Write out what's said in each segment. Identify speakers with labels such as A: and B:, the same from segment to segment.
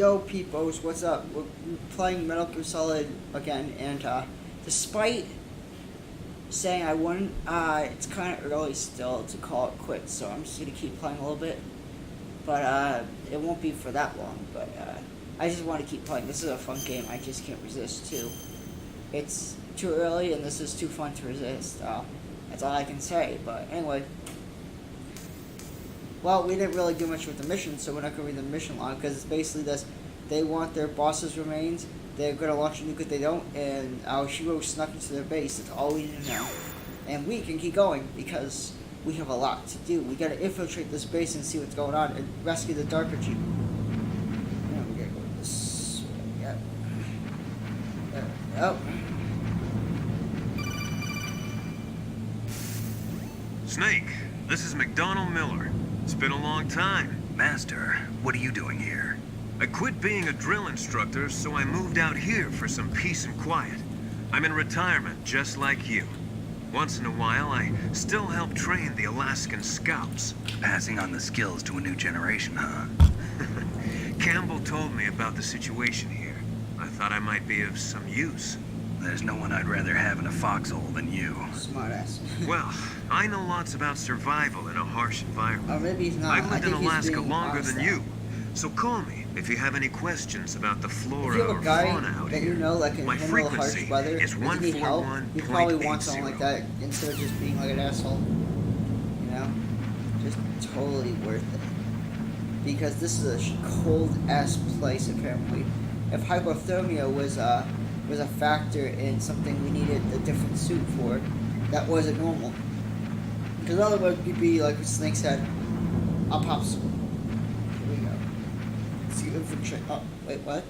A: Yo peoples, what's up? We're playing Metal Gear Solid again, and despite saying I wouldn't, it's kind of early still to call it quits, so I'm just gonna keep playing a little bit. But it won't be for that long, but I just want to keep playing. This is a fun game, I just can't resist too. It's too early and this is too fun to resist. That's all I can say, but anyway. Well, we didn't really do much with the mission, so we're not going to read the mission log, because it's basically this: they want their boss's remains, they're going to launch a nuke if they don't, and our hero snuck into their base. That's all we need to know. And we can keep going, because we have a lot to do. We got to infiltrate this base and see what's going on, and rescue the DARPA chief. Now we got to go this way. Yep. There we go.
B: Snake, this is McDonald Miller. It's been a long time.
C: Master, what are you doing here?
B: I quit being a drill instructor, so I moved out here for some peace and quiet. I'm in retirement, just like you. Once in a while, I still help train the Alaskan Scouts.
C: Passing on the skills to a new generation, huh?
B: Campbell told me about the situation here. I thought I might be of some use.
C: There's no one I'd rather have in a foxhole than you.
A: Smartass.
B: Well, I know lots about survival in a harsh environment.
A: Or maybe he's not.
B: I've lived in Alaska longer than
A: hostile.
B: you. So call me if you have any questions about the flora
A: If you have
B: or
A: a guy
B: fauna out
A: that
B: here.
A: you know that can
B: My
A: handle harsh
B: frequency
A: weather,
B: is
A: and you need help, you probably want someone like
B: 141.80.
A: that instead of just being like an asshole. You know? Just totally worth it. Because this is a cold ass place apparently. If hypothermia was a factor in something we needed a different suit for, that wasn't normal. Because otherwise you'd be like what Snake said, a popsicle. Here we go. See infiltrate. Oh, wait, what?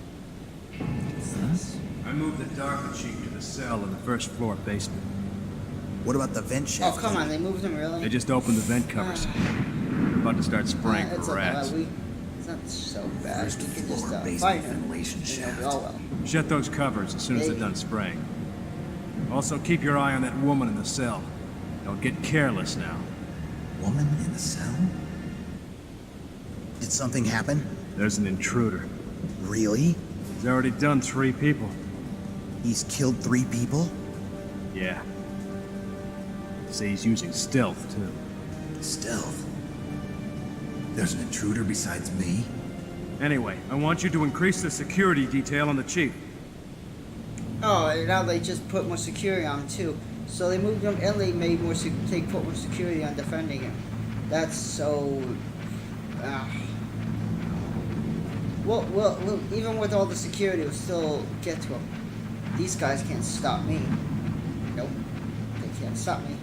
A: What's this?
D: I moved the DARPA chief to the cell in the first floor basement.
E: What about the vent
A: Oh,
E: shaft?
A: come on, they moved him really?
D: They just opened the vent covers. They're about to start spraying
A: It's
D: for
A: okay,
D: rats.
A: it's not so bad.
E: First
A: We can
E: floor
A: just
E: basement
A: find him.
E: ventilation
A: And
E: shaft.
A: it'll be all well.
D: Shut those covers as soon as they're done spraying. Also, keep your eye on that woman in the cell. Don't get careless now.
E: Woman in the cell? Did something happen?
D: There's an intruder.
E: Really?
D: He's already done 3 people.
E: He's killed 3 people?
D: Yeah. Say he's using stealth, too.
E: Stealth? There's an intruder besides me?
D: Anyway, I want you to increase the security detail on the chief.
A: Oh, and now they just put more security on him too. So they moved him and they made more they put more security on defending him. That's so. Well, even with all the security, we'll still get to him. These guys can't stop me. Nope, they can't stop me.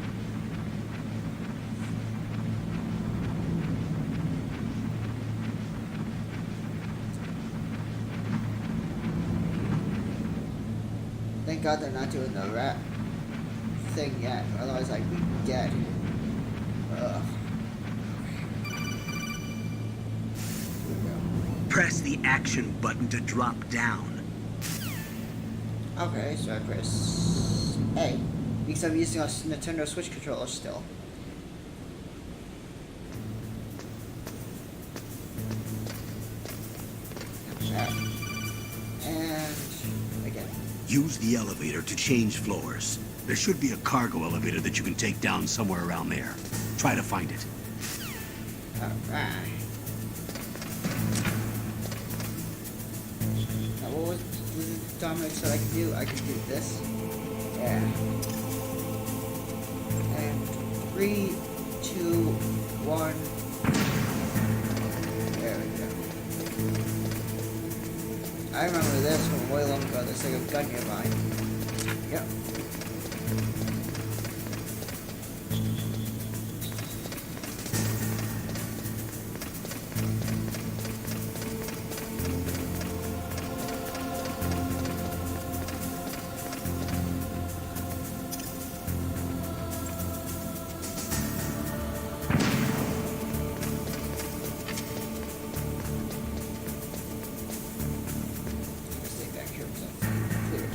A: Thank God they're not doing the rat thing yet, otherwise I'd be dead. Ugh. Here we
C: Press the action button to drop down.
A: go. Okay, so I press A, because I'm using a Nintendo Switch controller still. And again.
F: Use the elevator to change floors. There should be a cargo elevator that you can take down somewhere around there. Try to find it.
A: Alright. Now what was Dominic said I could do? I could do this. Yeah. And 3, 2, 1. There we go. I remember this from way long ago. There's like a gun nearby. Yep. Stay back here so it's cleared.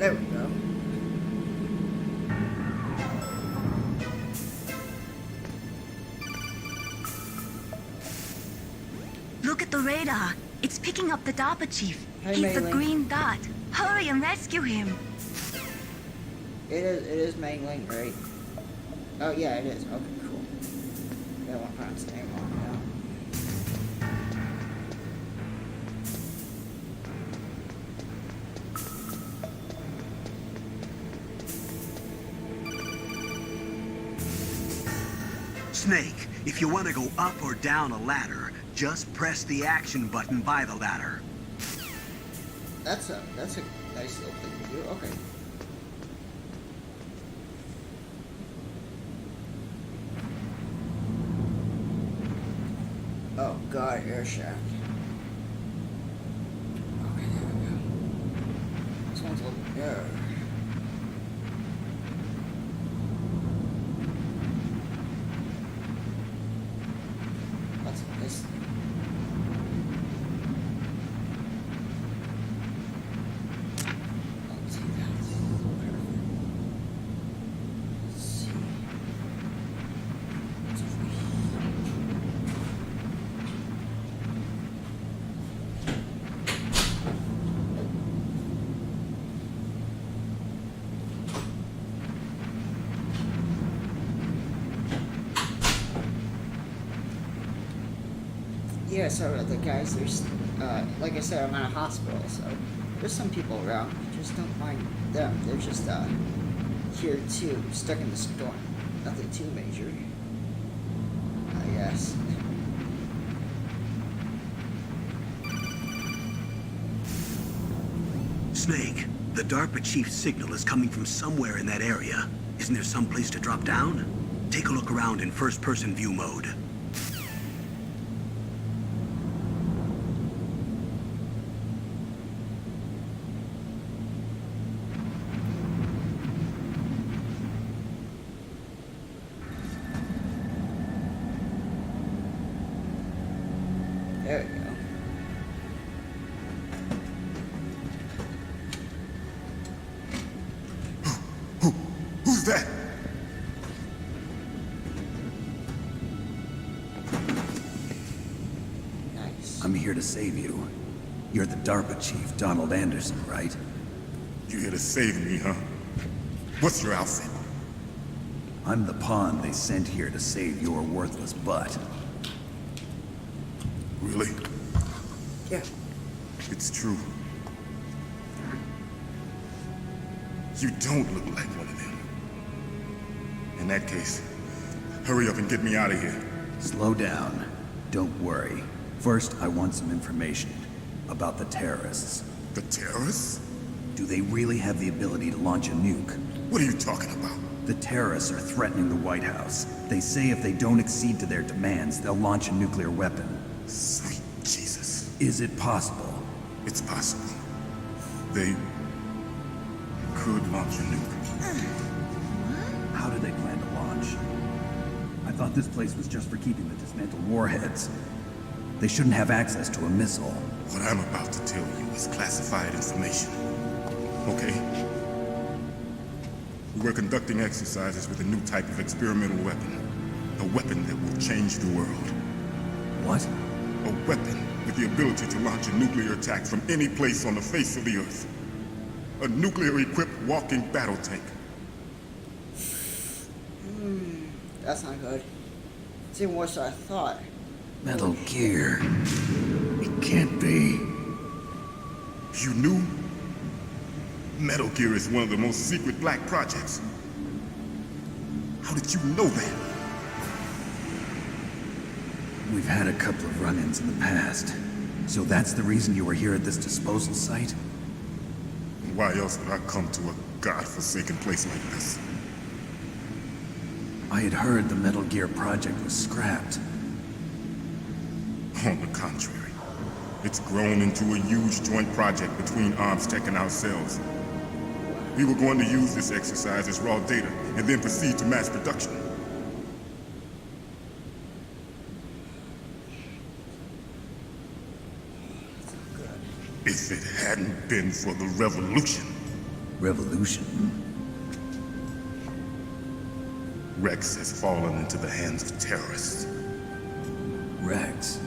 A: There we go.
G: Look at the radar. It's picking up the DARPA chief.
A: Hey,
G: He's the
A: Mei Ling.
G: green dot. Hurry and rescue him.
A: It is Mei Ling, right? Oh yeah, it is. Okay, cool. Yeah, I won't pronounce the name wrong now.
C: Snake, if you want to go up or down a ladder, just press the action button by the ladder.
A: That's a nice little thing to do. Okay. Oh god, air shaft. Okay, there we go. This one's a little narrow. That's nice. Let's see that. Perfect. Let's see. What's over here? Yeah, so the guys, there's, like I said, I'm at a hospital, so there's some people around. Just don't mind them. They're just, here too, stuck in the storm. Nothing too major. Yes.
C: Snake, the DARPA chief's signal is coming from somewhere in that area. Isn't there some place to drop down? Take a look around in first-person view mode.
A: There we go.
E: Who's that?
A: Nice.
E: I'm here to save you. You're the DARPA chief, Donald Anderson, right?
H: You here to save me, huh? What's your outfit?
E: I'm the pawn they sent here to save your worthless butt.
H: Really?
A: Yeah.
H: It's true. You don't look like one of them. In that case, hurry up and get me out of here.
E: Slow down. Don't worry. First, I want some information about the terrorists.
H: The terrorists?
E: Do they really have the ability to launch a nuke?
H: What are you talking about?
E: The terrorists are threatening the White House. They say if they don't accede to their demands, they'll launch a nuclear weapon.
H: Sweet Jesus.
E: Is it possible?
H: It's possible. They could launch a nuke.
E: How do they plan to launch? I thought this place was just for keeping the dismantled warheads. They shouldn't have access to a missile.
H: What I'm about to tell you is classified information. Okay? We were conducting exercises with a new type of experimental weapon. A weapon that will change the world.
E: What?
H: A weapon with the ability to launch a nuclear attack from any place on the face of the Earth. A nuclear-equipped walking battle tank.
A: That's not good. It's even worse than I thought.
E: Metal Gear. It can't be.
H: You knew? Metal Gear is one of the most secret black projects. How did you know that?
E: We've had a couple of run-ins in the past. So that's the reason you were here at this disposal site?
H: Why else would I come to a godforsaken place like this?
E: I had heard the Metal Gear project was scrapped.
H: On the contrary, it's grown into a huge joint project between Armstech and ourselves. We were going to use this exercise as raw data and then proceed to mass production. If it hadn't been for the revolution,
E: Revolution?
H: Rex has fallen into the hands of terrorists.
E: Rex.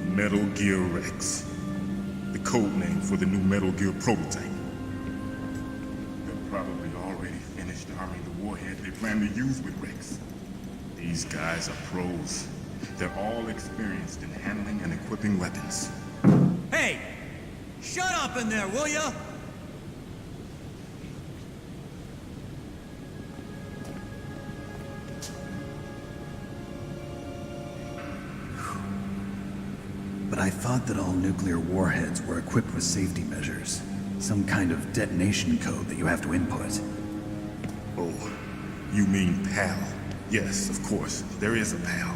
H: Metal Gear Rex. The code name for the new Metal Gear prototype. They're probably already finished arming the warhead they plan to use with Rex. These guys are pros. They're all experienced in handling and equipping weapons.
I: Hey! Shut up in there, will ya?
E: But I thought that all nuclear warheads were equipped with safety measures. Some kind of detonation code that you have to input.
H: Oh, you mean PAL? Yes, of course, there is a PAL.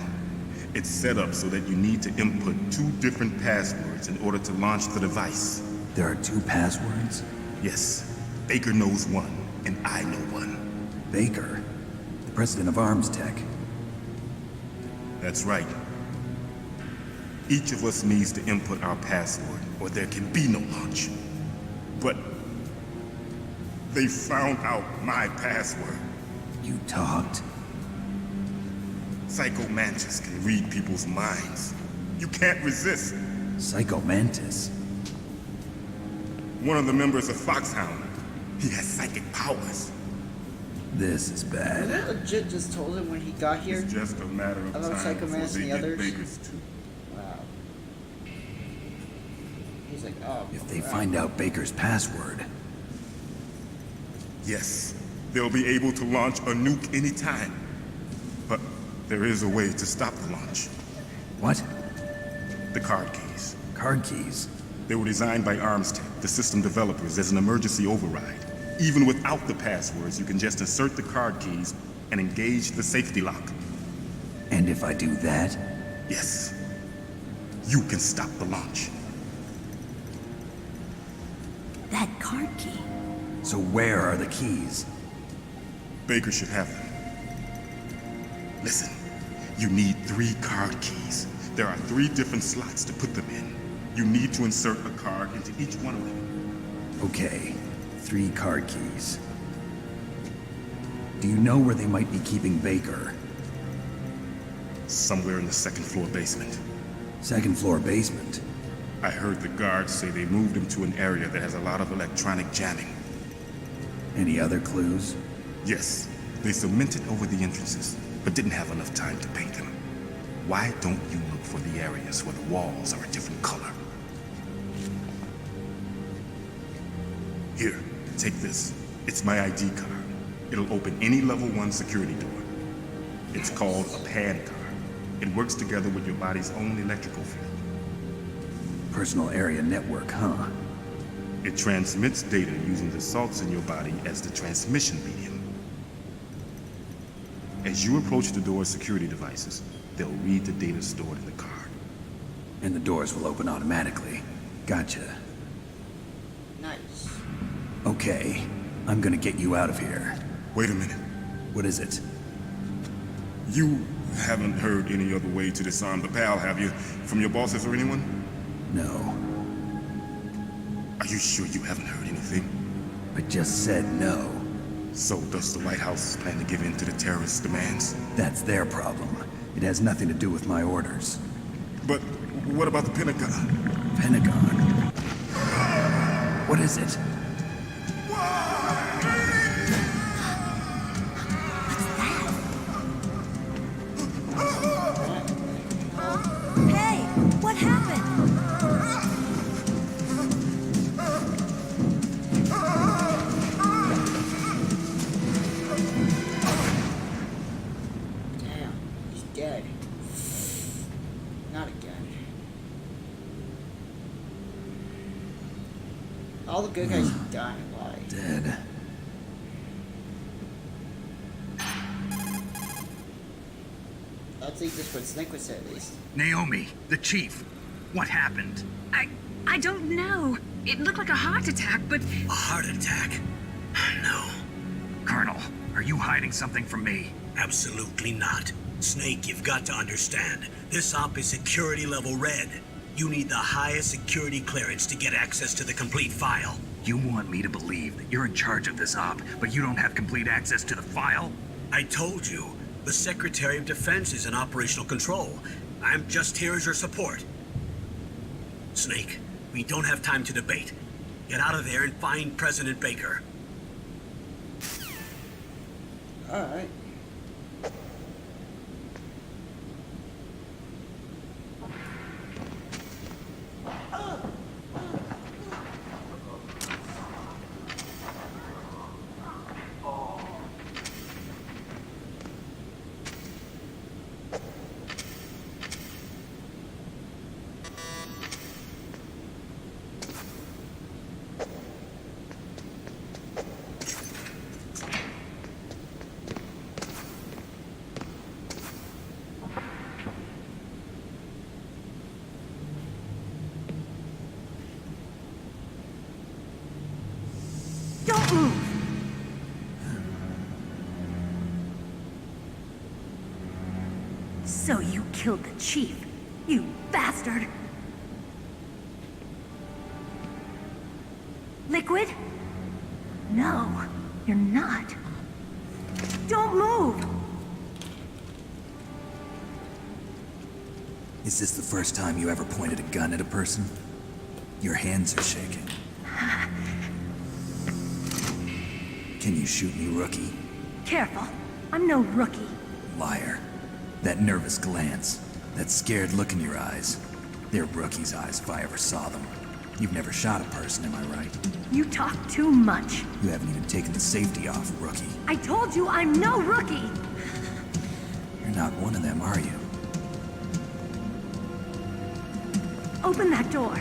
H: It's set up so that you need to input 2 different passwords in order to launch the device.
E: There are 2 passwords?
H: Yes, Baker knows one, and I know one.
E: Baker? The president of Arms Tech.
H: That's right. Each of us needs to input our password, or there can be no launch. But they found out my password.
E: You talked?
H: Psycho Mantis can read people's minds. You can't resist.
E: Psycho Mantis?
H: One of the members of Foxhound. He has psychic powers.
E: This is
A: They
E: bad.
A: legit just told him when he got here.
H: It's just a matter of
A: About
H: time
A: Psycho
H: before
A: Mantis
H: they
A: and
H: get
A: the others?
H: Baker's too.
A: Wow. He's like, oh.
E: If they
A: crap.
E: find out Baker's password,
H: Yes, they'll be able to launch a nuke anytime. But there is a way to stop the launch.
E: what?
H: The card keys.
E: Card keys?
H: They were designed by Arms Tech, the system developers, as an emergency override. Even without the passwords, you can just insert the card keys and engage the safety lock.
E: And if I do that?
H: Yes, you can stop the launch.
G: That card key.
E: So where are the keys?
H: Baker should have them. Listen, you need 3 card keys. There are 3 different slots to put them in. You need to insert a card into each one of them.
E: Okay, 3 card keys. Do you know where they might be keeping Baker?
H: Somewhere in the 2nd floor basement.
E: 2nd floor basement.
H: I heard the guards say they moved him to an area that has a lot of electronic jamming.
E: Any other clues?
H: Yes, they cemented over the entrances, but didn't have enough time to paint them. Why don't you look for the areas where the walls are a different color? Here, take this. It's my ID card. It'll open any level 1 security door. It's called a PAN card. It works together with your body's own electrical field.
E: Personal area network, huh?
H: It transmits data using the salts in your body as the transmission medium. As you approach the door's security devices, they'll read the data stored in the card.
E: And the doors will open automatically. Gotcha.
A: Nice.
E: Okay, I'm gonna get you out of here.
H: Wait a minute.
E: What is it?
H: You haven't heard any other way to disarm the PAL, have you? From your bosses or anyone?
E: No.
H: Are you sure you haven't heard anything?
E: I just said no.
H: So does the White House plan to give in to the terrorists' demands?
E: That's their problem. It has nothing to do with my orders.
H: But what about the Pentagon?
E: Pentagon? What is it?
G: Hey, what happened?
A: Damn, he's dead. Not again. All the good guys are dying. Why?
E: Dead.
A: I think this what Snake would say at least.
J: Naomi, the chief. What happened?
G: I don't know. It looked like a heart attack, but
C: A heart attack? No,
J: Colonel, are you hiding something from me?
C: absolutely not. Snake, you've got to understand. This op is security level red. You need the highest security clearance to get access to the complete file.
J: You want me to believe that you're in charge of this op, but you don't have complete access to the file?
C: I told you, the Secretary of Defense is in operational control. I'm just here as your support. Snake, we don't have time to debate. Get out of there and find President Baker.
A: Alright.
G: Don't move! So you killed the chief, you bastard! Liquid? No, you're not. Don't move!
E: Is this the first time you ever pointed a gun at a person? Your hands are shaking. Can you shoot me, rookie?
G: Careful, I'm no rookie.
E: Liar. That nervous glance, that scared look in your eyes. They're rookie's eyes if I ever saw them. You've never shot a person, am I right?
G: You talk too much.
E: You haven't even taken the safety off, rookie.
G: I told you I'm no rookie!
E: You're not one of them, are you?
G: Open that door.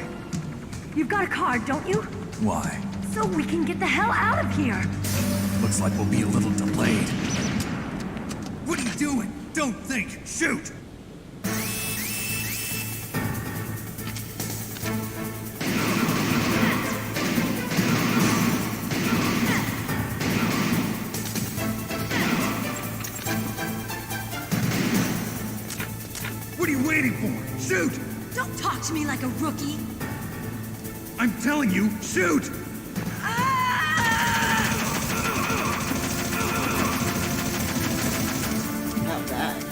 G: You've got a card, don't you?
E: Why?
G: So we can get the hell out of here!
E: Looks like we'll be a little delayed.
I: What are you doing? Don't think! Shoot! What are you waiting for? Shoot!
G: Don't talk to me like a rookie!
I: I'm telling you, shoot!
A: Not bad.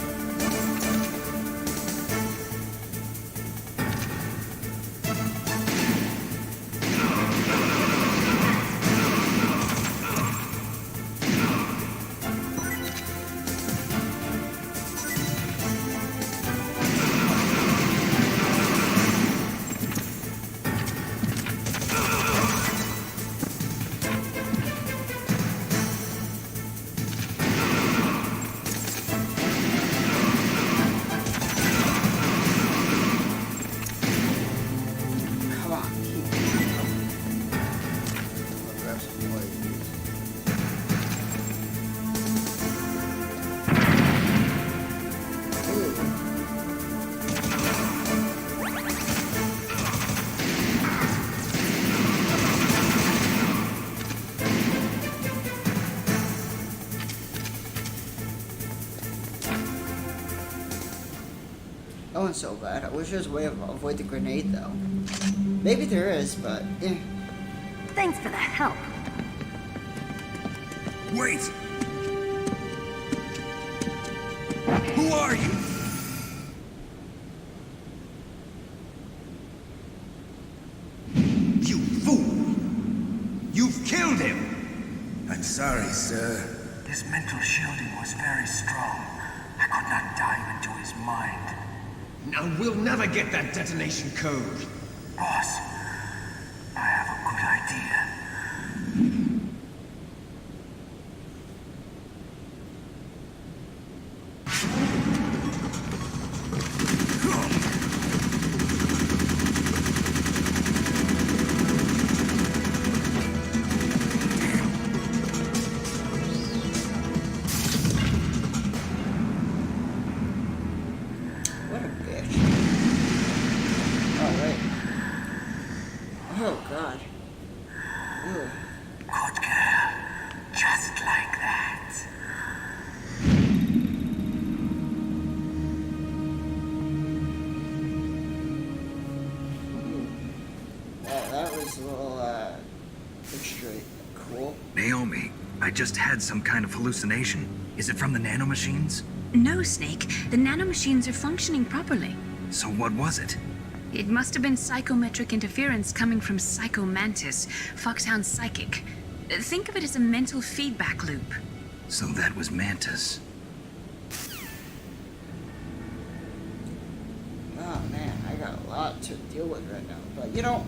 A: Come on, keep going. I'll grab some more of these. Ooh. That wasn't so bad. I wish there was a way of avoid the grenade though. Maybe there is, but eh.
G: Thanks for the help.
I: Wait! Who are you?
K: You fool! You've killed him! I'm sorry, sir.
J: His mental shielding was very strong. I could not dive into his mind.
K: Now we'll never get that detonation code.
J: Boss, I have a good idea.
A: What a bitch. Oh, wait. Oh, God. straight. Cool.
J: Naomi, I just had some kind of hallucination. Is it from the nanomachines?
L: No, Snake. The nanomachines are functioning properly.
J: So what was it?
L: It must have been psychometric interference coming from Psycho Mantis, Foxhound's psychic. Think of it as a mental feedback loop.
J: So that was Mantis.
A: Oh man, I got a lot to deal with right now. But you know,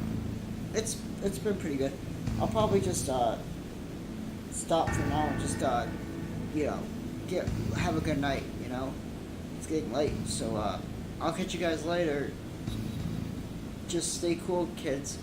A: it's been pretty good. I'll probably just stop for now and just you know, have a good night, you know. It's getting late, so I'll catch you guys later. Just stay cool, kids.